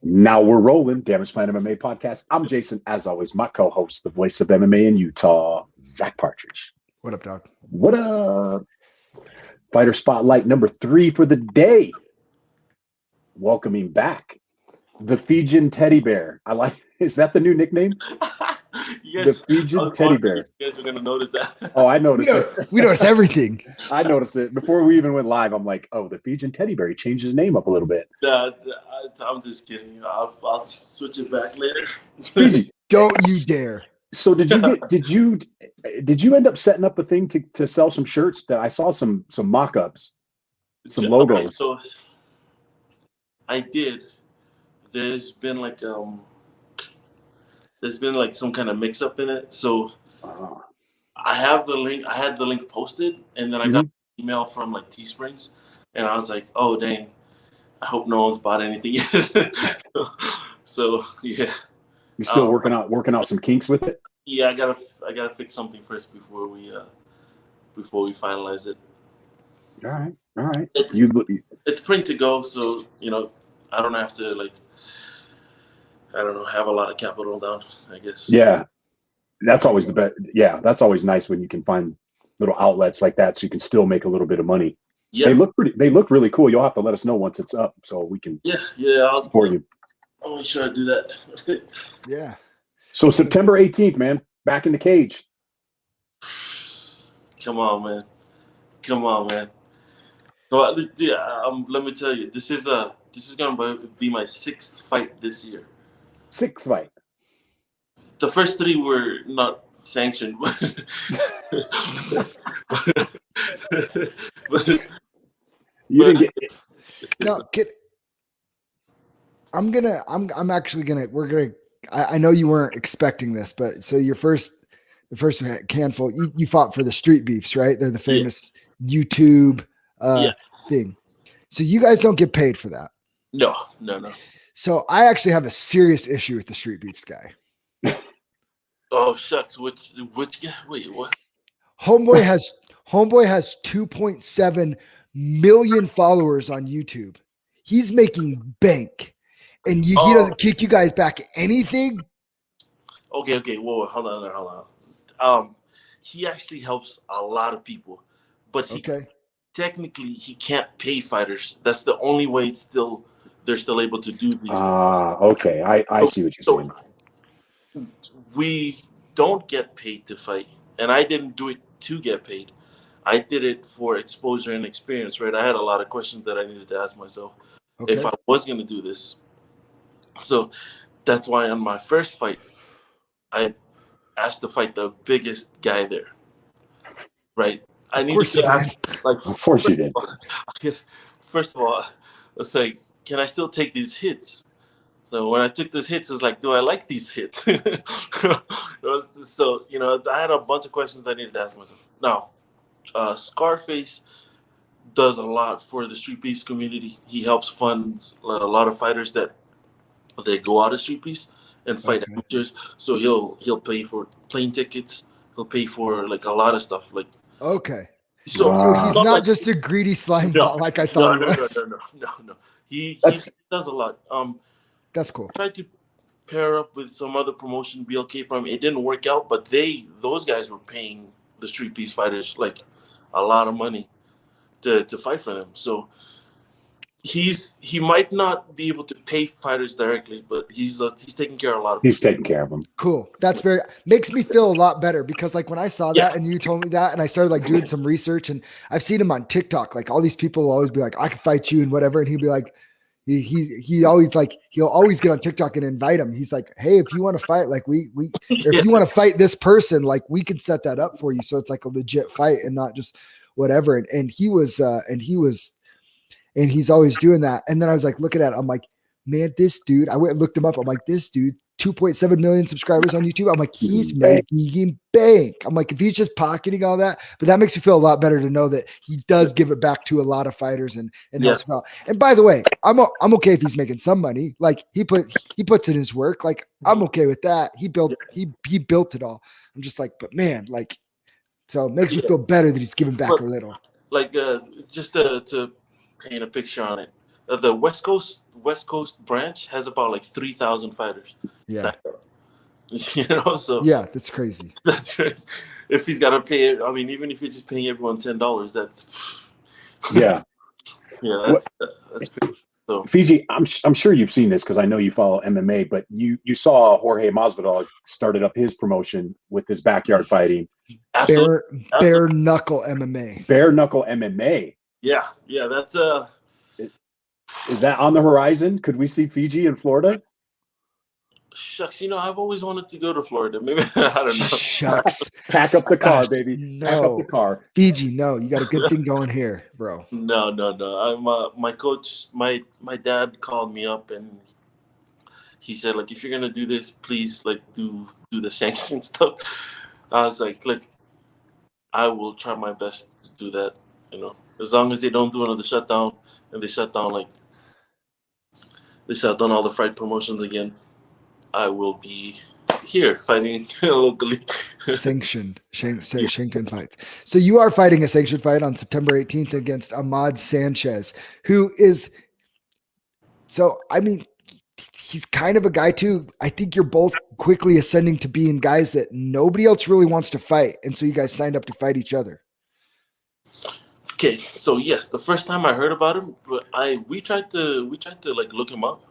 Now we're rolling. Damage Plan MMA podcast. I'm Jason, as always, my co-host, the voice of MMA in Utah, Zack Partridge. What up, dog? What up? Fighter Spotlight number 3 for the day. Welcoming back the Fijian teddy bear. Is that the new nickname? Yes. The Fijian teddy bear. You guys were going to notice that. Oh, I noticed it. We noticed everything. I noticed it. Before we even went live, I'm like, oh, the Fijian teddy bear. He changed his name up a little bit. I'm just kidding. I'll switch it back later. Fiji. Don't you dare. So did you end up setting up a thing to sell some shirts? That I saw some mock-ups, some logos. Okay, so I did. There's been some kind of mix-up in it. So I have the link. I had the link posted, and then I got an email from Teesprings, and I was like, "Oh dang! I hope no one's bought anything yet." so yeah. You're still working out some kinks with it. Yeah, I gotta fix something first before we finalize it. All right. It's print to go, so I don't have to have a lot of capital down, I guess. Yeah, that's always the best. Yeah, that's always nice when you can find little outlets like that, so you can still make a little bit of money. Yeah, they look really cool. You'll have to let us know once it's up, so we can. Yeah, I'll support you. I'll make sure I do that. Yeah. So September 18th, man, back in the cage. Come on, man. Well, let me tell you, this is gonna be my 6th fight this year. 6th fight. The first 3 were not sanctioned. You didn't get it. No, I know you weren't expecting this, but so the first handful, you fought for the street beefs, right? They're the famous YouTube thing. So you guys don't get paid for that. No. So I actually have a serious issue with the street beefs guy. Oh shucks, which guy? Wait, what? Homeboy has 2.7 million followers on YouTube. He's making bank. And he doesn't kick you guys back anything? Okay. Whoa, hold on. He actually helps a lot of people, but technically he can't pay fighters. That's the only way they're still able to do these. Okay. I see what you're saying. We don't get paid to fight, and I didn't do it to get paid. I did it for exposure and experience, right? I had a lot of questions that I needed to ask myself if I was going to do this. So that's why on my first fight, I asked to fight the biggest guy there. Right? I needed to ask. Of course you did. First of all, let's say, can I still take these hits? So when I took these hits, it's like, do I like these hits? So I had a bunch of questions I needed to ask myself. Now, Scarface does a lot for the street beefs community. He helps fund a lot of fighters that they go out of street beefs and fight amateurs. So he'll pay for plane tickets. He'll pay for a lot of stuff. So he's not just a greedy slime ball like I thought he was. No. He does a lot. That's cool. Tried to pair up with some other promotion, BLK Prime. It didn't work out, but those guys were paying the street beefs fighters a lot of money to fight for them. So he might not be able to pay fighters directly, but he's taking care of a lot of people. He's taking care of them. Cool. That's makes me feel a lot better because when I saw that and you told me that and I started doing some research and I've seen him on TikTok, all these people will always be like, I can fight you and whatever. And he'll be like, he'll always get on TikTok and invite him. He's like, hey, if you want to fight, if you want to fight this person, we can set that up for you. So it's a legit fight and not just whatever. And he's always doing that. And then I was looking at it. I'm like, man, this dude, I went and looked him up. I'm like, this dude, 2.7 million subscribers on YouTube. I'm like, he's making bank. I'm like, if he's just pocketing all that, but that makes me feel a lot better to know that he does give it back to a lot of fighters and helps them out. And by the way, I'm okay if he's making some money. He puts in his work. I'm okay with that. He built it all. I'm just but man, so it makes me feel better that he's giving back a little. Just to paint a picture on it. the West Coast branch has about like 3,000 fighters. Yeah. You know, so yeah, that's crazy. that's crazy. If he's got to pay, I mean, even if you're just paying everyone $10, that's Yeah. yeah, that's crazy. So Fiji, I'm sure you've seen this because I know you follow MMA, but you saw Jorge Masvidal started up his promotion with his backyard fighting. absolutely, Bare knuckle MMA. Bare knuckle MMA. yeah, that's Is that on the horizon? Could we see Fiji in Florida? shucks. You know, I've always wanted to go to Florida. Maybe I don't know. Shucks. Pack up the car, Gosh, baby. no. Pack up the car. Fiji, no. You got a good thing going here, bro. No. I'm my coach. My dad called me up and he said, like, if you're gonna do this, please, like, do the sanction stuff. I was like, look, I will try my best to do that. You know, as long as they don't do another shutdown and they shut down all the fight promotions again, I will be here fighting locally. Sanctioned fight. So you are fighting a sanctioned fight on September 18th against Ahmad Sanchez, who is, so, I mean, he's kind of a guy too. I think you're both quickly ascending to being guys that nobody else really wants to fight. And so you guys signed up to fight each other. Okay, so yes, the first time I heard about him, we tried to like look him up.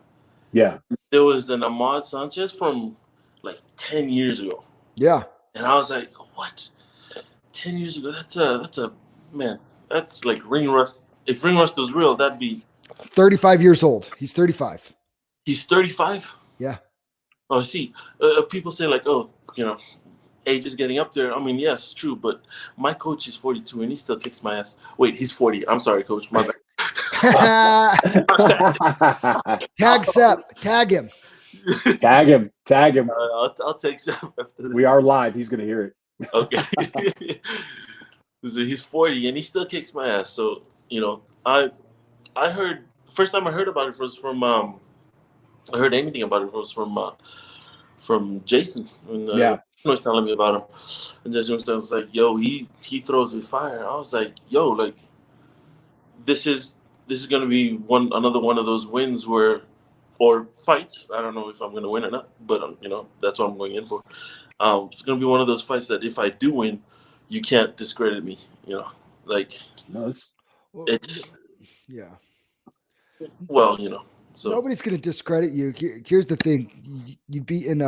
Yeah. There was an Ahmad Sanchez from like 10 years ago. Yeah. And I was like, what? 10 years ago? That's a man. That's like ring rust. If ring rust was real, that'd be 35 years old. He's 35. He's 35. Yeah. Oh, see, people say like, oh, you know, age is getting up there. I mean, yes, true, but my coach is 42 and he still kicks my ass. Wait, he's 40. I'm sorry, coach. My bad. Tag Sept. Tag him. Tag him. I'll take Sept after this. We are live. He's going to hear it. Okay. So he's 40 and he still kicks my ass. So, you know, I heard, first time I heard about it was from, I heard anything about it was from Jason. And, yeah. He was telling me about him. And Jason was like, yo, he throws with fire. I was like, yo, like, this is going to be another one of those wins or fights. I don't know if I'm going to win or not, but you know, that's what I'm going in for. It's going to be one of those fights that if I do win, you can't discredit me, you know, like it's yeah. Well, you know, so nobody's going to discredit you. Here's the thing. You've beaten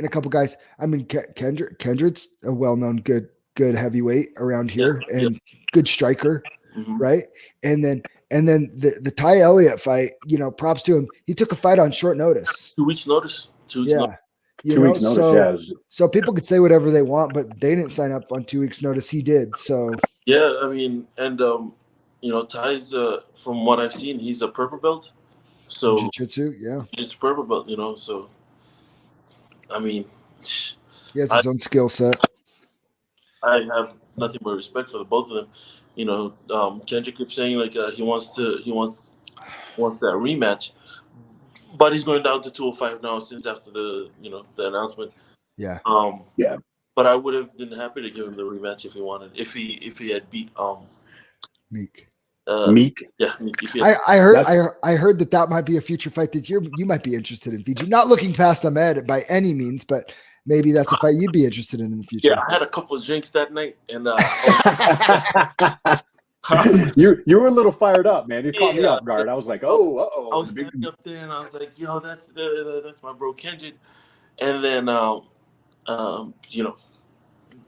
a couple guys. I mean, Kendrick's a well-known good heavyweight around here and good striker. Mm-hmm. Right. And then the Ty Elliott fight, you know, props to him. He took a fight on short notice. 2 weeks notice. 2 weeks notice. So people could say whatever they want, but they didn't sign up on 2 weeks notice. He did. So yeah, I mean, and you know, Ty's from what I've seen, he's a purple belt. So jiu-jitsu, yeah. Just purple belt, you know, so I mean, he has his own skill set. I have nothing but respect for the both of them. You know, Kendrick keeps saying like he wants that rematch, but he's going down to 205 now since after the announcement. Yeah. Yeah. But I would have been happy to give him the rematch if he wanted. If he had beat Meek. Meek. Yeah, Meek. I heard that might be a future fight that you might be interested in, Fiji. Not looking past Ahmed by any means, but maybe that's a fight you'd be interested in the future. Yeah, I had a couple of drinks that night, and you were a little fired up, man. You caught me off guard. I was like, oh, uh-oh. I was standing up there, and I was like, yo, that's my bro Kendrick. And then, you know,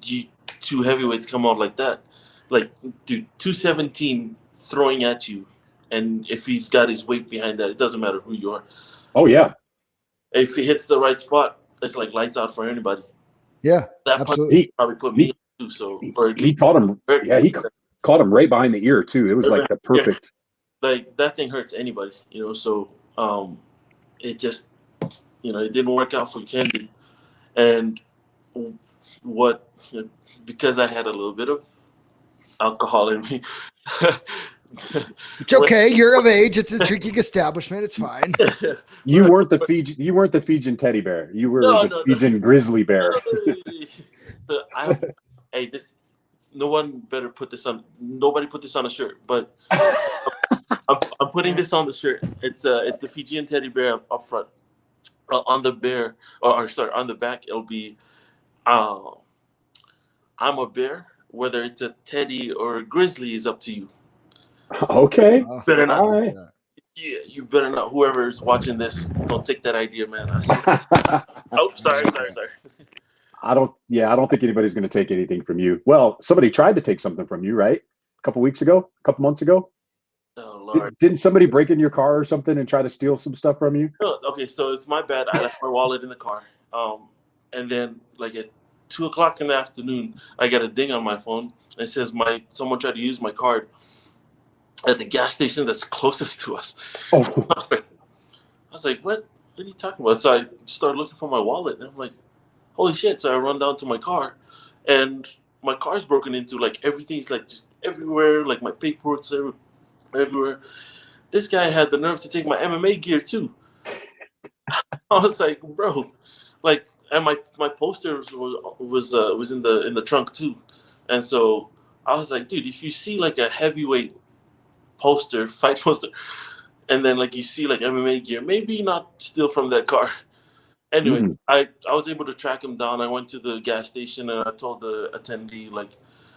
two heavyweights come out like that. Like, dude, 217 throwing at you, and if he's got his weight behind that, it doesn't matter who you are. Oh, yeah. If he hits the right spot, it's like lights out for anybody. Yeah, that absolutely. probably put me too. So he caught him. Yeah, he caught him right behind the ear too. It was like the perfect. Yeah. Like that thing hurts anybody, you know. So it just, you know, it didn't work out for Kendi, and because I had a little bit of alcohol in me. It's okay. You're of age. It's a drinking establishment. It's fine. You weren't the Fijian teddy bear. You were the Fijian grizzly bear. Hey, nobody put this on a shirt, but I'm putting this on the shirt. It's the Fijian teddy bear up front. On the bear, or sorry, on the back, it'll be, I'm a bear. Whether it's a teddy or a grizzly is up to you. Okay. Better not. All right. Yeah, you better not. Whoever's watching this, don't take that idea, man. Oh, sorry. I don't think anybody's going to take anything from you. Well, somebody tried to take something from you, right? A couple months ago. Oh Lord. Didn't somebody break in your car or something and try to steal some stuff from you? Oh, okay, so it's my bad. I left my wallet in the car. And then like at 2:00 in the afternoon, I get a ding on my phone. It says someone tried to use my card at the gas station that's closest to us. Oh. I was like, what are you talking about? So I started looking for my wallet, and I'm like, holy shit. So I run down to my car, and my car's broken into. Like everything's like just everywhere, like my paperwork's everywhere. This guy had the nerve to take my MMA gear too. I was like, bro, like, and my poster was in the trunk too, and so I was like, dude, if you see like a heavyweight fight poster, and then like you see like MMA gear, maybe not steal from that car. Anyway, I was able to track him down. I went to the gas station and I told the attendee, like,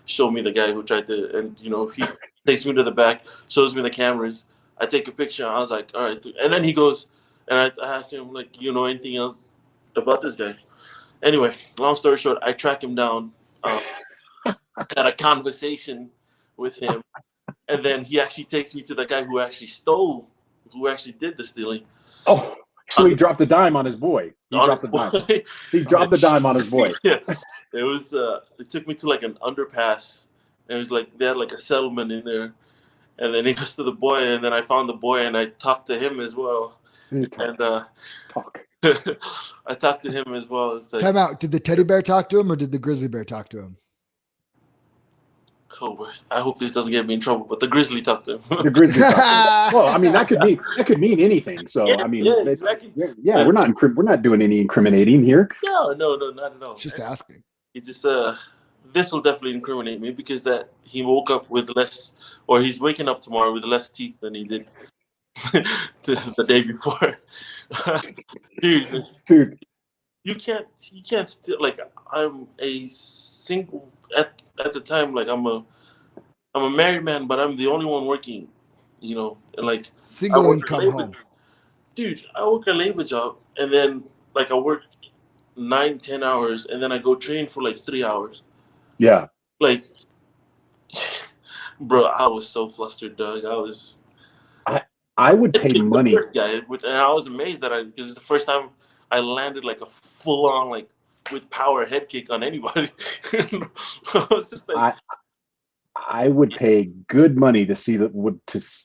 show me the guy who tried to, and he takes me to the back, shows me the cameras. I take a picture. I was like, all right. And then he goes, and I asked him, like, you know anything else about this guy? Anyway, long story short, I track him down, had a conversation with him, and then he actually takes me to the guy who actually did the stealing. Oh, so he dropped a dime on his boy. He dropped the dime on his boy. Yeah, it was. It took me to like an underpass, and it was like they had like a settlement in there, and then he goes to the boy, and then I found the boy, and I talked to him as well. Talk. I talked to him as well. It's like, time out. Did the teddy bear talk to him, or did the grizzly bear talk to him? Oh, I hope this doesn't get me in trouble, but the grizzly talked to him. The grizzly talked to him. Well, I mean that could mean anything. So Yeah, I mean, exactly. we're not doing any incriminating here. No, not at all. Just asking. He just this will definitely incriminate me because that he woke up with less, or he's waking up tomorrow with less teeth than he did the day before. Dude, you can't steal. Like, I'm a single at the time. Like, I'm a married man, but I'm the only one working. And like single income home. Dude, I work a labor job, and then like I work 9-10 hours, and then I go train for like 3 hours. Yeah. Like, bro, I was so flustered, Doug. I would pay money. The first guy, and I was amazed because it's the first time I landed like a full on, like, with power head kick on anybody. I was just like, I would pay good money to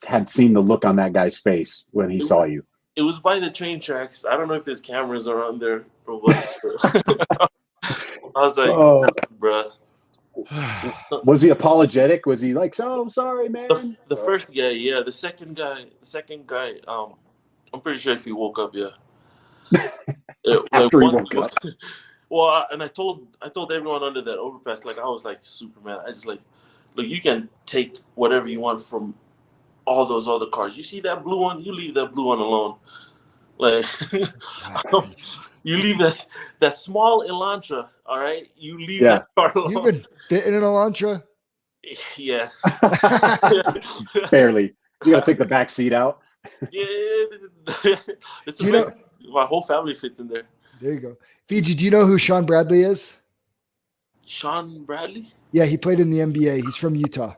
had seen the look on that guy's face when he saw you. It was by the train tracks. I don't know if there's cameras around there or what. I was like, bruh. Was he apologetic? Was he like, so sorry, man? The first guy, yeah. The second guy, I'm pretty sure if he woke up, yeah. After he woke up. Well, and I told everyone under that overpass, like, I was like, Superman. I just like, look, you can take whatever you want from all those other cars. You see that blue one? You leave that blue one alone. Like, you leave that small Elantra, all right? You leave that car alone. You've been fitting an Elantra? Yes. Barely. You got to take the back seat out. Yeah. It's my whole family fits in there. There you go. Fiji, do you know who Sean Bradley is? Sean Bradley? Yeah, he played in the NBA. He's from Utah.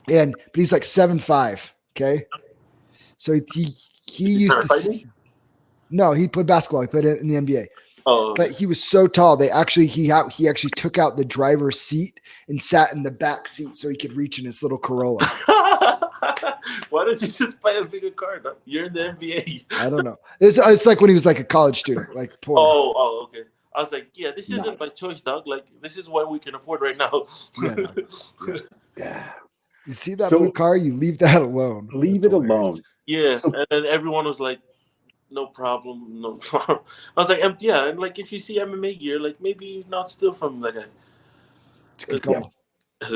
But he's like 7'5", okay? So he used to No, he played basketball. He played in the NBA. Oh. But he was so tall, he actually took out the driver's seat and sat in the back seat so he could reach in his little Corolla. Why don't you just buy a bigger car? You're in the NBA. I don't know. It's like when he was like a college student, like poor. Oh, okay. I was like, yeah, this isn't by choice, dog. Like, this is what we can afford right now. Yeah. You see that blue car? You leave that alone. Leave it alone. Yeah, and then everyone was like, no problem, no problem. I was like, yeah, and like if you see MMA gear, like maybe not steal from that guy.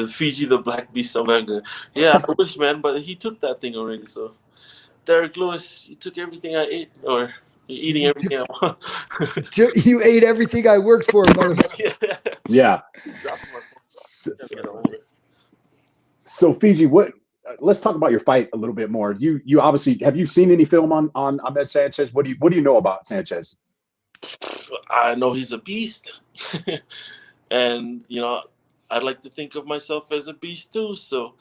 Fiji, the Black Beast. I'm like, yeah, I wish, man, but he took that thing already. So Derek Lewis, you took everything I ate, or you're eating everything I want. You ate everything I worked for, motherfucker. Yeah. So Fiji, what? Let's talk about your fight a little bit more. You obviously, have you seen any film on Ahmed Sanchez? What do you know about Sanchez? I know he's a beast, and I'd like to think of myself as a beast too. So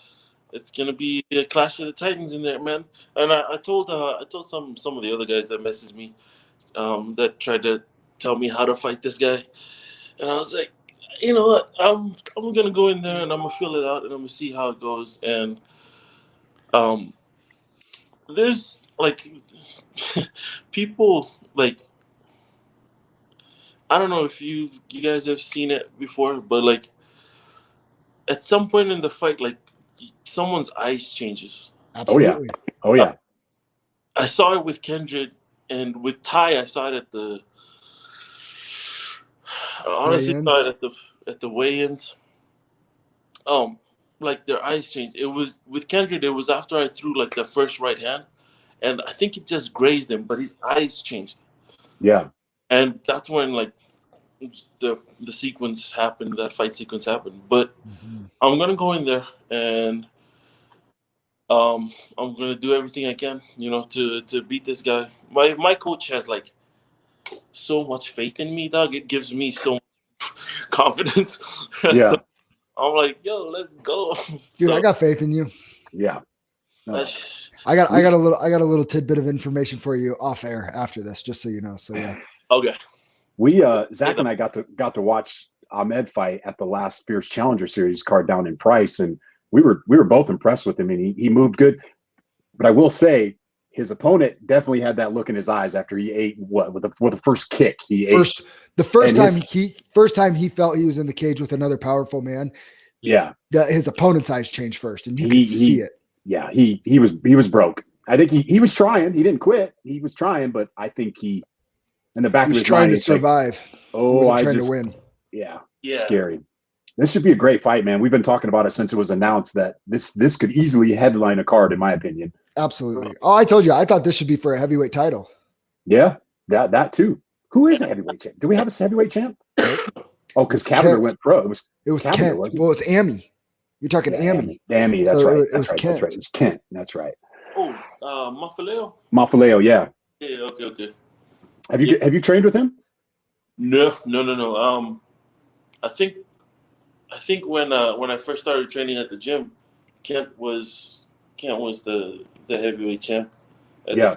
it's gonna be a clash of the titans in there, man. And I told some of the other guys that messaged me, that tried to tell me how to fight this guy, and I was like, you know what, I'm gonna go in there and I'm gonna feel it out and I'm gonna see how it goes. And there's like people like, I don't know if you guys have seen it before, but like at some point in the fight, like someone's eyes changes. Absolutely. Oh yeah. I saw it with Kendrick, and with Ty, I saw it at the. Honestly, saw it at the weigh-ins. Like their eyes changed. It was with Kendrick. It was after I threw like the first right hand, and I think it just grazed him, but his eyes changed. Yeah. And that's when like the sequence happened. That fight sequence happened. But I'm gonna go in there and I'm gonna do everything I can, to beat this guy. My coach has like so much faith in me, dog. It gives me so much confidence. Yeah. So I'm like, yo, let's go, dude. I got faith in you. Yeah. No. I got a little tidbit of information for you off air after this, just so you know. So yeah. Okay. We Zach and I got to watch Ahmed fight at the last Fierce Challenger Series card down in Price, and we were both impressed with him. And he moved good, but I will say his opponent definitely had that look in his eyes after he ate with the first kick he ate. The first time he felt he was in the cage with another powerful man. Yeah, his opponent's eyes changed first, and you could see it. Yeah, he was broke. I think he was trying. He didn't quit. He was trying, but I think he in the back of his trying mind, to survive. Like, he wasn't trying to win. Yeah, scary. This should be a great fight, man. We've been talking about it since it was announced that this could easily headline a card, in my opinion. Absolutely. Oh, I told you, I thought this should be for a heavyweight title. Yeah, that too. Who is a heavyweight champ? Do we have a heavyweight champ? Oh, because Cavender went pro. It was Cavender, Kent. Well, it's Amy. You're talking Amy. Amy, that's right. That's right. That's right. It's Kent. That's right. Oh, Mafaleo. Mafaleo, yeah. Yeah. Okay. Have you trained with him? No. I think when I first started training at the gym, Kent was the heavyweight champ. Yeah.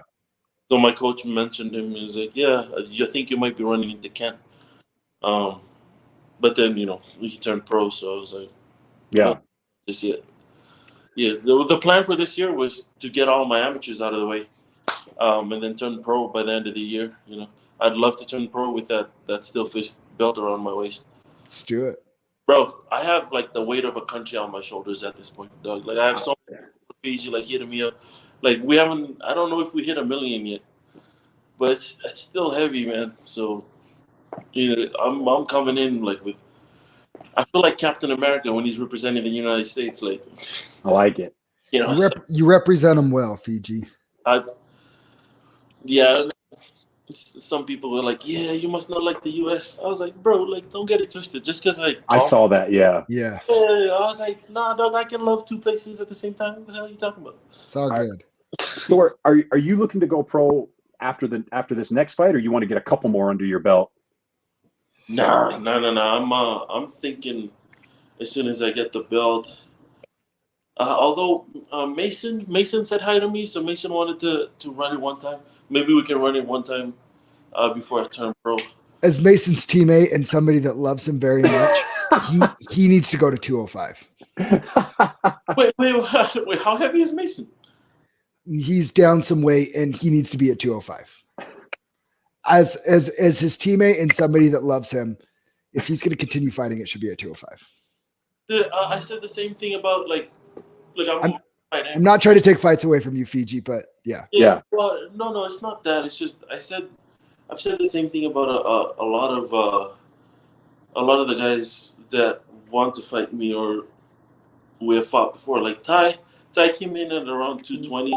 So my coach mentioned him. He was like, "Yeah, I think you might be running into Kent." But then he turned pro, so I was like, "Yeah, just yet." Yeah. The plan for this year was to get all my amateurs out of the way, and then turn pro by the end of the year. I'd love to turn pro with that SteelFist belt around my waist. Let's do it. Bro, I have like the weight of a country on my shoulders at this point, dog. Like I have so many Fiji like hitting me up. Like I don't know if we hit 1 million yet, but it's still heavy, man. So, I'm coming in like with. I feel like Captain America when he's representing the United States. Like, I like it. You represent him well, Fiji. Yeah. Some people were like, "Yeah, you must not like the U.S." I was like, "Bro, like, don't get it twisted. Just because I saw that, yeah. I was like, "Nah, dog, I can love 2 places at the same time. What the hell are you talking about?" It's all good. So, are you looking to go pro after this next fight, or you want to get a couple more under your belt? Nah. I'm thinking as soon as I get the belt. Although Mason said hi to me, so Mason wanted to run it one time. Maybe we can run it one time before I turn pro. As Mason's teammate and somebody that loves him very much, he needs to go to 205. Wait, how heavy is Mason? He's down some weight and he needs to be at 205. As his teammate and somebody that loves him, if he's going to continue fighting, it should be at 205. I said the same thing about like I'm not trying to take fights away from you, Fiji, but yeah. Well, no, it's not that. It's just I've said the same thing about a lot of the guys that want to fight me or we have fought before. Like Ty came in at around 220,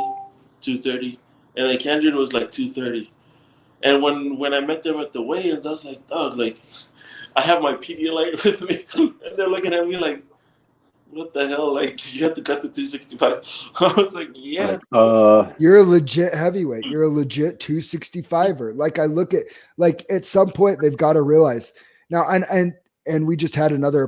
230, and then Kendrick was like 230. And when I met them at the weigh-ins, I was like, dog, like, I have my Pedialyte with me, and they're looking at me like, what the hell? Like, you have to cut to 265. I was like, yeah. You're a legit heavyweight. You're a legit 265er. Like I look at, like at some point they've got to realize now, and we just had another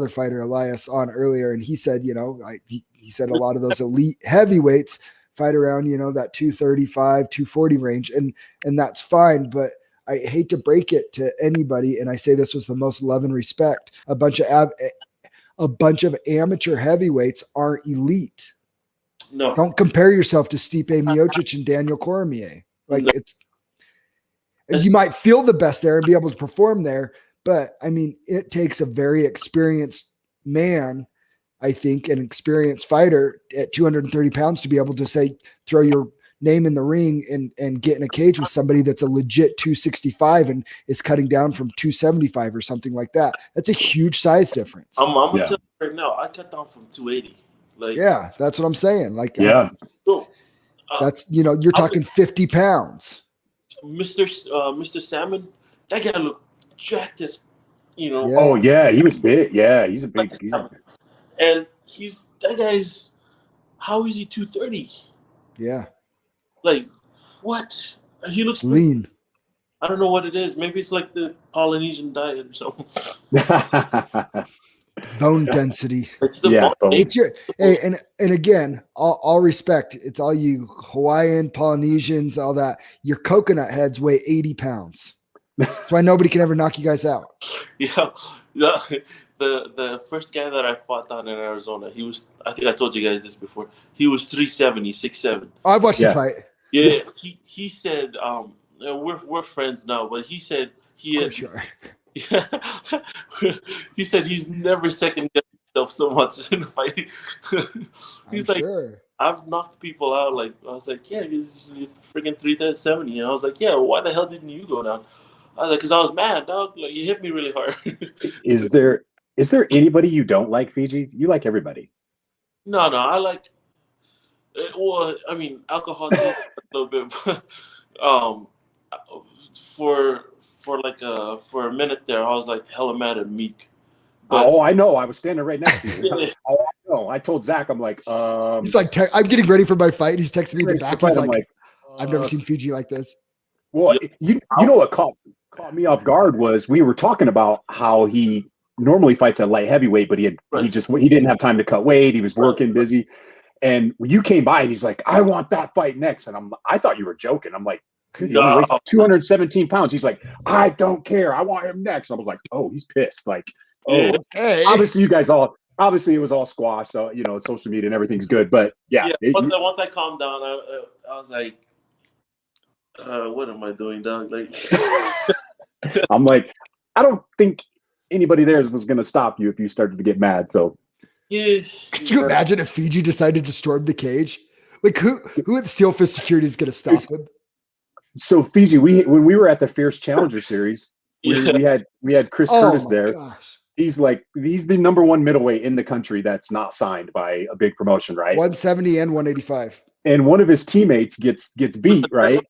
fighter, Elias, on earlier, and he said, you know, he said a lot of those elite heavyweights fight around, you know, that 235, 240 range, and that's fine, but I hate to break it to anybody, and I say this with the most love and respect. A bunch of amateur heavyweights aren't elite. No. Don't compare yourself to Stipe Miocic and Daniel Cormier. Like you might feel the best there and be able to perform there, but I mean, it takes a very experienced man, I think, an experienced fighter at 230 pounds to be able to say, throw your name in the ring and get in a cage with somebody that's a legit 265 and is cutting down from 275 or something like that. That's a huge size difference. I'm gonna tell you right now, I cut down from 280. Like, yeah, that's what I'm saying. Like, that's, you know, you're talking 50 pounds. Mr. Salmon, that guy looked jacked as, you know. Yeah. Oh yeah, he was big. Yeah, he's a big. And that guy's, how is he 230? Yeah. Like, what? He looks lean. I don't know what it is. Maybe it's like the Polynesian diet or something. Bone density. It's the bone. It's your and again, all respect. It's all you Hawaiian, Polynesians, all that. Your coconut heads weigh 80 pounds. That's why nobody can ever knock you guys out. Yeah. The first guy that I fought down in Arizona, he was, I think I told you guys this before, he was 370, 6'7". Oh, I've watched the fight. Yeah. He said, we're friends now, but he said he had, sure. Yeah, he said he's never second guessed himself so much in a fight. He's like, sure. I've knocked people out. Like, I was like, yeah, he's freaking 370. And I was like, yeah, why the hell didn't you go down? I was like, because I was mad, dog. Like, you hit me really hard. Is there anybody you don't like, Fiji? You like everybody. No, I like. Well, I mean, alcohol a little bit. But, for a minute there, I was like hella mad at Meek. But, I know. I was standing right next to you. I know. I told Zack, I'm like, he's like, I'm getting ready for my fight. He's texting me in the back. He's like, I've never seen Fiji like this. Well, you know what caught me off guard was we were talking about how he normally fights at light heavyweight, but he didn't have time to cut weight. He was working, busy. And when you came by and he's like, I want that fight next. And I thought you were joking. I'm like, he weighs 217 pounds. He's like, I don't care. I want him next. And I was like, oh, he's pissed. Like, oh, hey. Obviously it was all squash. So, you know, social media and everything's good. But once I calmed down, I was like, what am I doing, dog? Like, I'm like, I don't think anybody there was going to stop you if you started to get mad. So, yeah. Could you imagine if Fiji decided to storm the cage? Like, who at SteelFist Security is going to stop him? So Fiji, when we were at the Fierce Challenger Series, we had Chris Curtis there. Gosh. He's the number one middleweight in the country that's not signed by a big promotion, right? 170 and 185. And one of his teammates gets beat, right?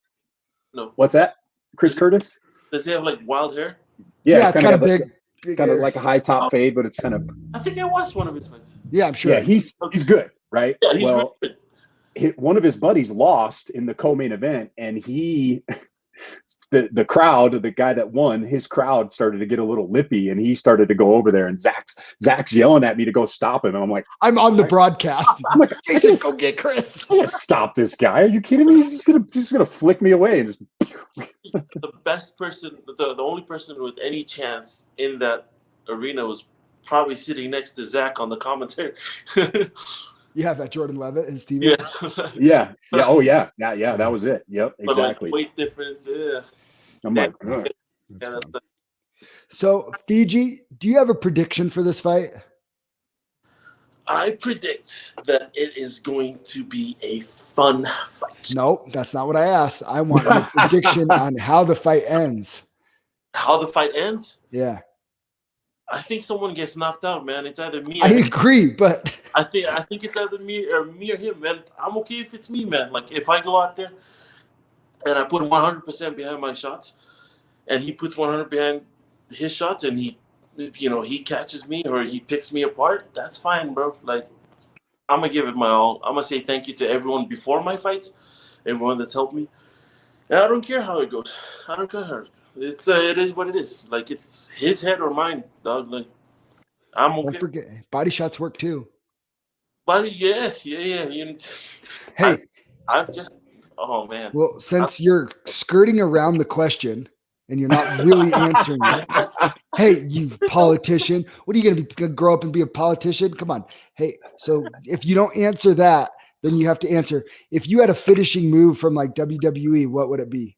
No. What's that? Chris Curtis? Does he have like wild hair? Yeah, it's kind of big. Kind of like a high top fade, but it's kind of. I think I watched one of his fights. Yeah, I'm sure. Yeah, he's good, right? Yeah, he's really good. One of his buddies lost in the co-main event, and the crowd, the guy that won, his crowd started to get a little lippy, and he started to go over there, and Zack's yelling at me to go stop him, and I'm like, I'm on the broadcast. I'm like, Jason, go get Chris. I can't stop this guy. Are you kidding me? He's just gonna flick me away and just. The best person, the only person with any chance in that arena was probably sitting next to Zack on the commentary. You have that Jordan Levitt, his team. Yeah. Oh, yeah. That was it. Yep, exactly. But like weight difference, yeah. I'm like, So, Fiji, do you have a prediction for this fight? I predict that it is going to be a fun fight. No, that's not what I asked. I want a prediction on how the fight ends. How the fight ends? Yeah. I think someone gets knocked out, man. It's either me. I agree, but I think it's either me or him, man. I'm okay if it's me, man. Like if I go out there and I put 100% behind my shots, and he puts 100 behind his shots, and he catches me or he picks me apart, that's fine, bro. Like I'm gonna give it my all. I'm gonna say thank you to everyone before my fights, everyone that's helped me, and I don't care how it goes. I don't care how it goes. It is what it is. Like it's his head or mine, dog. Like I'm okay. don't forget body shots work too. But yeah. Hey, I've just, oh man. Well, since you're skirting around the question and you're not really answering it, hey, you politician, what are you going to grow up and be a politician? Come on. Hey, so if you don't answer that, then you have to answer. If you had a finishing move from like WWE, what would it be?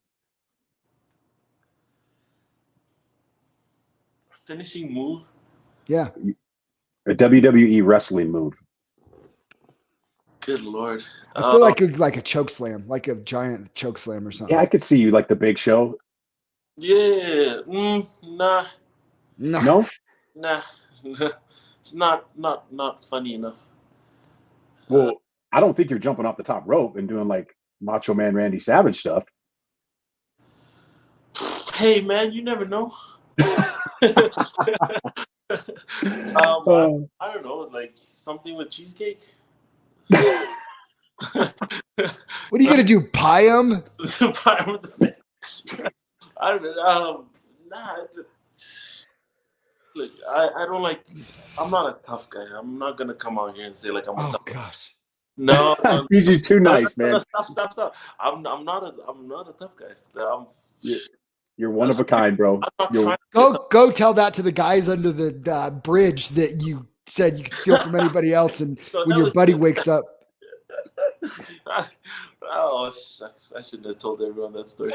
Finishing move? Yeah. A WWE wrestling move. Good Lord. I feel like a choke slam, like a giant choke slam or something. Yeah, I could see you like the Big Show. Yeah. Nah. No? Nah. It's not funny enough. Well, I don't think you're jumping off the top rope and doing like Macho Man Randy Savage stuff. Hey, man, you never know. I don't know, like something with cheesecake. What are you gonna do? Pie him? Pie him with the face. I don't know. Nah. Look, I don't like. I'm not a tough guy. I'm not gonna come out here and say like I'm a tough guy. Gosh. No, Fiji's too nice, man. Stop. I'm not a tough guy. You're one of a kind, bro. Go tell that to the guys under the bridge that you said you could steal from anybody else, and when your buddy wakes up. Oh shucks! I shouldn't have told everyone that story.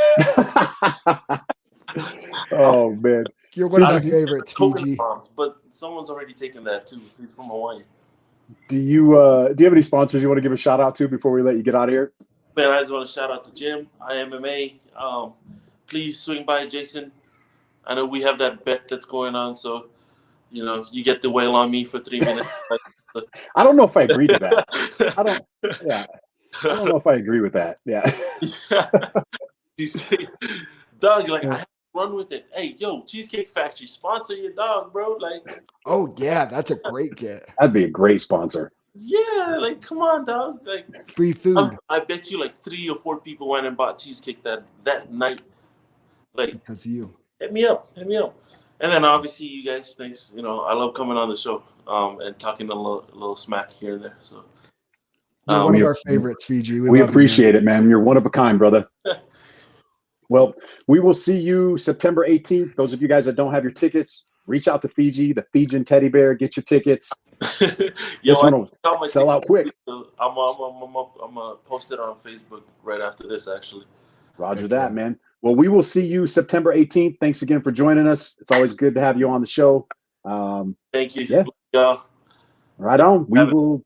Oh man, you're one of my favorites, Fiji. Bombs, but someone's already taken that too. He's from Hawaii. Do you have any sponsors you want to give a shout out to before we let you get out of here? Man, I just want to shout out to Jim, IMMA. Please swing by Jason. I know we have that bet that's going on, so you get to wail on me for 3 minutes. I don't know if I agree to that. I don't know if I agree with that. Yeah. Dog, like I have to run with it. Hey, yo, Cheesecake Factory, sponsor your dog, bro. Like, oh yeah, that's a great get. That'd be a great sponsor. Yeah, like come on, dog. Like free food. I bet you like 3 or 4 people went and bought cheesecake that night. Like because of you. Hit me up. And then obviously you guys, thanks. I love coming on the show and talking a little smack here and there. So you're one of our favorites, Fiji. We appreciate it, man. You're one of a kind, brother. Well, we will see you September 18th. Those of you guys that don't have your tickets, reach out to Fiji, the Fijian teddy bear, get your tickets. This one will sell out quick. So I'm gonna post it on Facebook right after this, actually. Roger that, man. Well, we will see you September 18th. Thanks again for joining us. It's always good to have you on the show. Thank you. Yeah. Right on. We will.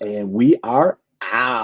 And we are out.